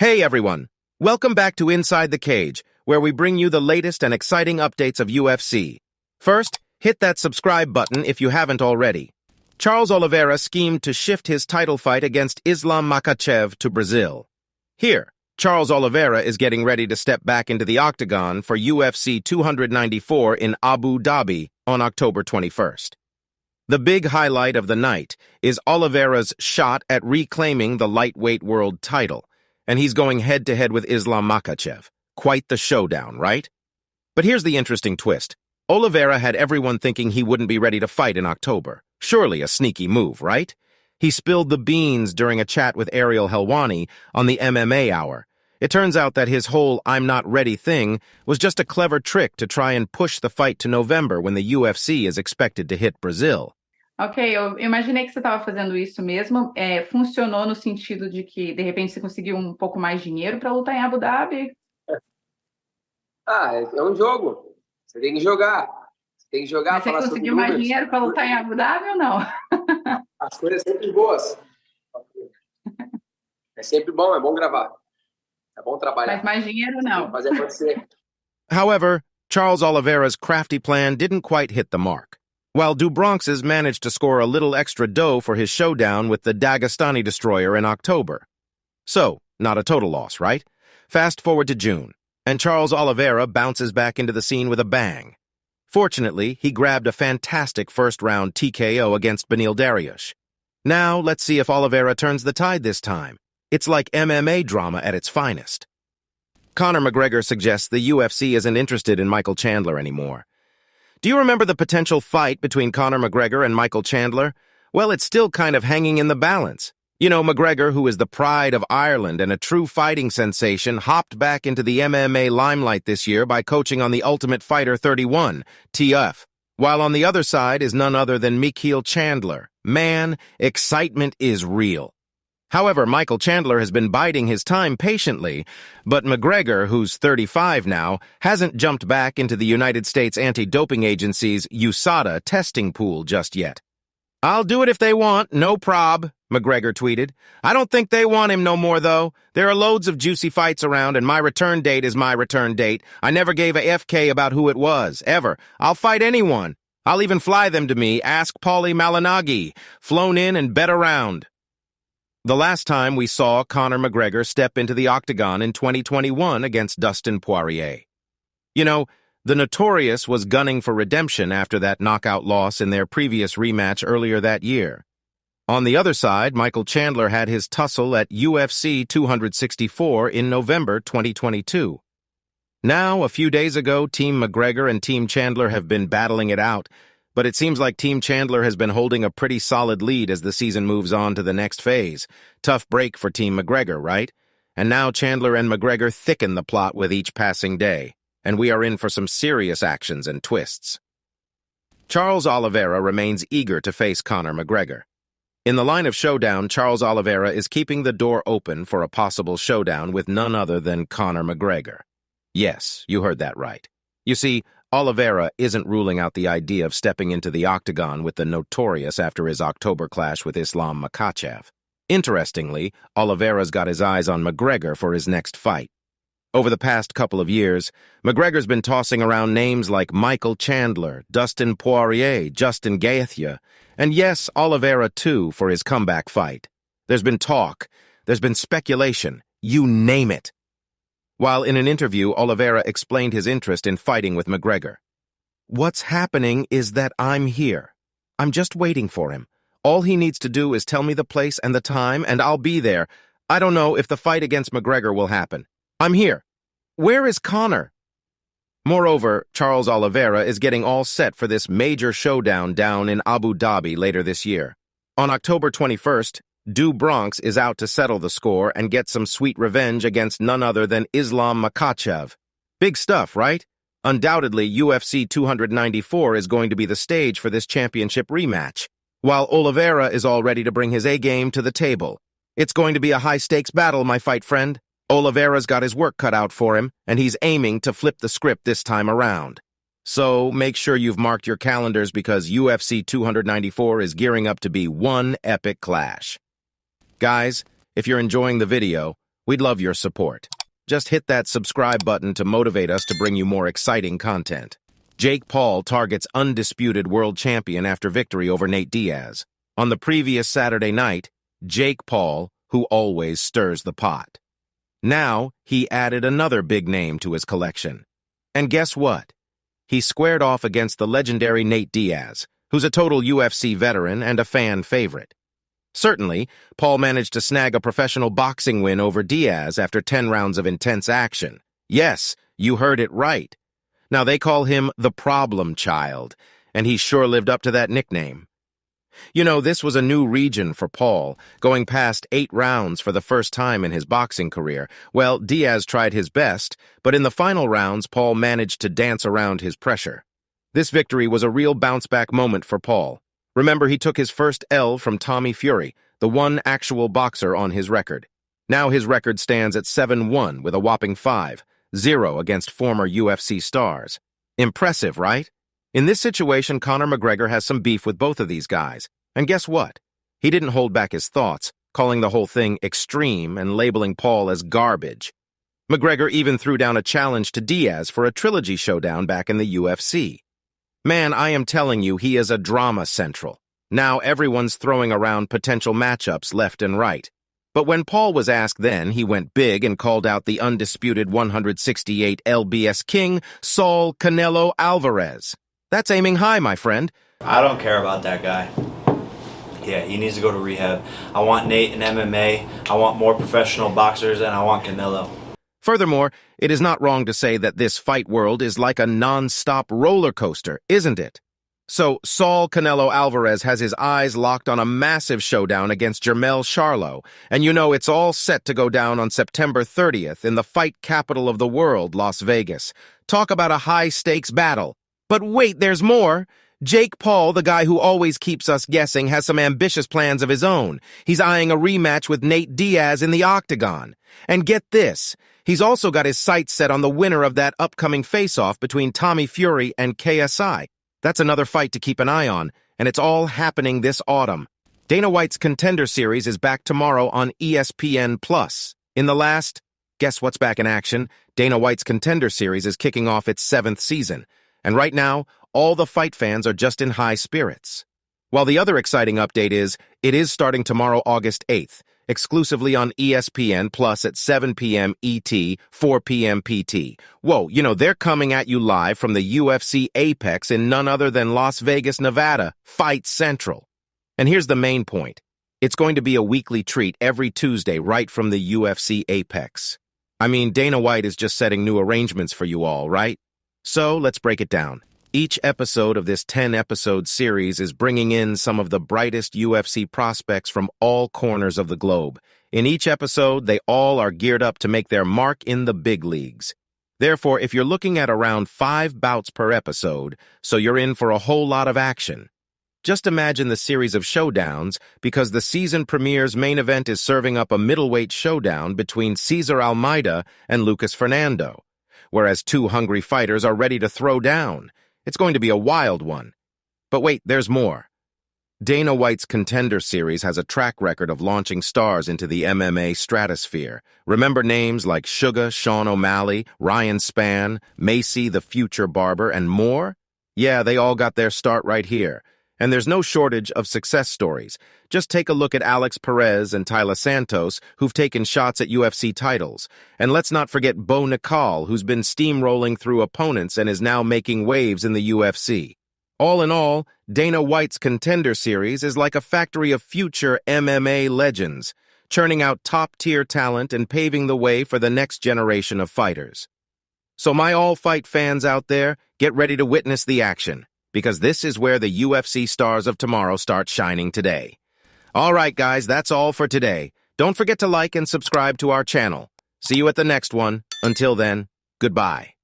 Hey everyone, welcome back to Inside the Cage, where we bring you the latest and exciting updates of UFC. First, hit that subscribe button if you haven't already. Charles Oliveira schemed to shift his title fight against Islam Makhachev to Brazil. Here, Charles Oliveira is getting ready to step back into the octagon for UFC 294 in Abu Dhabi on October 21st. The big highlight of the night is Oliveira's shot at reclaiming the lightweight world title, and he's going head-to-head with Islam Makhachev. Quite the showdown, right? But here's the interesting twist. Oliveira had everyone thinking he wouldn't be ready to fight in October. Surely a sneaky move, right? He spilled the beans during a chat with Ariel Helwani on the MMA Hour. It turns out that his whole "I'm not ready" thing was just a clever trick to try and push the fight to November when the UFC is expected to hit Brazil. Ok, eu imaginei que você estava fazendo isso mesmo. Funcionou no sentido de que, de repente, você conseguiu um pouco mais de dinheiro para lutar em Abu Dhabi? É um jogo. Você tem que jogar. Você tem que jogar. Mas você conseguiu mais dinheiro para lutar em Abu Dhabi ou não? As coisas são sempre boas. É sempre bom, é bom gravar. É bom trabalhar. Mas mais dinheiro não. Fazer acontecer. However, Charles Oliveira's crafty plan didn't quite hit the mark. While Bronx's managed to score a little extra dough for his showdown with the Dagestani destroyer in October. So, not a total loss, right? Fast forward to June, and Charles Oliveira bounces back into the scene with a bang. Fortunately, he grabbed a fantastic first-round TKO against Beneil Dariush. Now, let's see if Oliveira turns the tide this time. It's like MMA drama at its finest. Conor McGregor suggests the UFC isn't interested in Michael Chandler anymore. Do you remember the potential fight between Conor McGregor and Michael Chandler? Well, it's still kind of hanging in the balance. You know, McGregor, who is the pride of Ireland and a true fighting sensation, hopped back into the MMA limelight this year by coaching on the Ultimate Fighter 31, TF. While on the other side is none other than Michael Chandler. Man, excitement is real. However, Michael Chandler has been biding his time patiently, but McGregor, who's 35 now, hasn't jumped back into the United States Anti-Doping Agency's USADA testing pool just yet. "I'll do it if they want, no prob," McGregor tweeted. "I don't think they want him no more, though. There are loads of juicy fights around, and my return date is my return date. I never gave a FK about who it was, ever. I'll fight anyone. I'll even fly them to me, ask Paulie Malignaggi. Flown in and bet around." The last time we saw Conor McGregor step into the octagon in 2021 against Dustin Poirier. You know, the Notorious was gunning for redemption after that knockout loss in their previous rematch earlier that year. On the other side, Michael Chandler had his tussle at UFC 264 in November 2022. Now, a few days ago, Team McGregor and Team Chandler have been battling it out, but it seems like Team Chandler has been holding a pretty solid lead as the season moves on to the next phase. Tough break for Team McGregor, right? And now Chandler and McGregor thicken the plot with each passing day, and we are in for some serious actions and twists. Charles Oliveira remains eager to face Conor McGregor. In the line of showdown, Charles Oliveira is keeping the door open for a possible showdown with none other than Conor McGregor. Yes, you heard that right. You see, Oliveira isn't ruling out the idea of stepping into the octagon with the Notorious after his October clash with Islam Makhachev. Interestingly, Oliveira's got his eyes on McGregor for his next fight. Over the past couple of years, McGregor's been tossing around names like Michael Chandler, Dustin Poirier, Justin Gaethje, and yes, Oliveira too for his comeback fight. There's been talk, there's been speculation, you name it. While in an interview, Oliveira explained his interest in fighting with McGregor. "What's happening is that I'm here. I'm just waiting for him. All he needs to do is tell me the place and the time, and I'll be there. I don't know if the fight against McGregor will happen. I'm here. Where is Conor?" Moreover, Charles Oliveira is getting all set for this major showdown down in Abu Dhabi later this year. On October 21st, Bronx is out to settle the score and get some sweet revenge against none other than Islam Makhachev. Big stuff, right? Undoubtedly, UFC 294 is going to be the stage for this championship rematch, while Oliveira is all ready to bring his A-game to the table. It's going to be a high-stakes battle, my fight friend. Oliveira's got his work cut out for him, and he's aiming to flip the script this time around. So make sure you've marked your calendars because UFC 294 is gearing up to be one epic clash. Guys, if you're enjoying the video, We'd love your support. Just hit that subscribe button to motivate us to bring you more exciting content. Jake Paul targets undisputed world champion after victory over Nate Diaz. On the previous Saturday night, Jake Paul, who always stirs the pot. Now, he added another big name to his collection. And guess what? He squared off against the legendary Nate Diaz, who's a total UFC veteran and a fan favorite. Certainly, Paul managed to snag a professional boxing win over Diaz after 10 rounds of intense action. Yes, you heard it right. Now, they call him the Problem Child, and he sure lived up to that nickname. You know, this was a new region for Paul, going past 8 rounds for the first time in his boxing career. Well, Diaz tried his best, but in the final rounds, Paul managed to dance around his pressure. This victory was a real bounce-back moment for Paul. Remember, he took his first L from Tommy Fury, the one actual boxer on his record. Now his record stands at 7-1 with a whopping 5-0 against former UFC stars. Impressive, right? In this situation, Conor McGregor has some beef with both of these guys. And guess what? He didn't hold back his thoughts, calling the whole thing extreme and labeling Paul as garbage. McGregor even threw down a challenge to Diaz for a trilogy showdown back in the UFC. Man, I am telling you, he is a drama central. Now everyone's throwing around potential matchups left and right. But when Paul was asked then, he went big and called out the undisputed 168 LBS king, Saul Canelo Alvarez. That's aiming high, my friend. I don't care about that guy. Yeah, he needs to go to rehab. I want Nate in MMA, I want more professional boxers, and I want Canelo. Furthermore, it is not wrong to say that this fight world is like a non-stop roller coaster, isn't it? So, Saul Canelo Alvarez has his eyes locked on a massive showdown against Jermell Charlo, and you know it's all set to go down on September 30th in the fight capital of the world, Las Vegas. Talk about a high-stakes battle. But wait, there's more! Jake Paul, the guy who always keeps us guessing, has some ambitious plans of his own. He's eyeing a rematch with Nate Diaz in the octagon. And get this, he's also got his sights set on the winner of that upcoming face-off between Tommy Fury and KSI. That's another fight to keep an eye on, and it's all happening this autumn. Dana White's Contender series is back tomorrow on ESPN+. In the last, guess what's back in action? Dana White's Contender series is kicking off its 7th season. And right now, all the fight fans are just in high spirits. While the other exciting update is, it is starting tomorrow, August 8th, exclusively on ESPN Plus at 7 p.m. ET, 4 p.m. PT. Whoa, you know, they're coming at you live from the UFC Apex in none other than Las Vegas, Nevada, Fight Central. And here's the main point. It's going to be a weekly treat every Tuesday right from the UFC Apex. I mean, Dana White is just setting new arrangements for you all, right? So, let's break it down. Each episode of this 10-episode series is bringing in some of the brightest UFC prospects from all corners of the globe. In each episode, they all are geared up to make their mark in the big leagues. Therefore, if you're looking at around 5 bouts per episode, so you're in for a whole lot of action. Just imagine the series of showdowns, because the season premiere's main event is serving up a middleweight showdown between Cesar Almeida and Lucas Fernando, whereas 2 hungry fighters are ready to throw down. It's going to be a wild one. But wait, there's more. Dana White's Contender series has a track record of launching stars into the MMA stratosphere. Remember names like Sugar Sean O'Malley, Ryan Spann, Macy the Future Barber, and more? Yeah, they all got their start right here. And there's no shortage of success stories. Just take a look at Alex Perez and Tyler Santos, who've taken shots at UFC titles. And let's not forget Bo Nickal, who's been steamrolling through opponents and is now making waves in the UFC. All in all, Dana White's Contender series is like a factory of future MMA legends, churning out top-tier talent and paving the way for the next generation of fighters. So my all-fight fans out there, get ready to witness the action, because this is where the UFC stars of tomorrow start shining today. All right, guys, that's all for today. Don't forget to like and subscribe to our channel. See you at the next one. Until then, goodbye.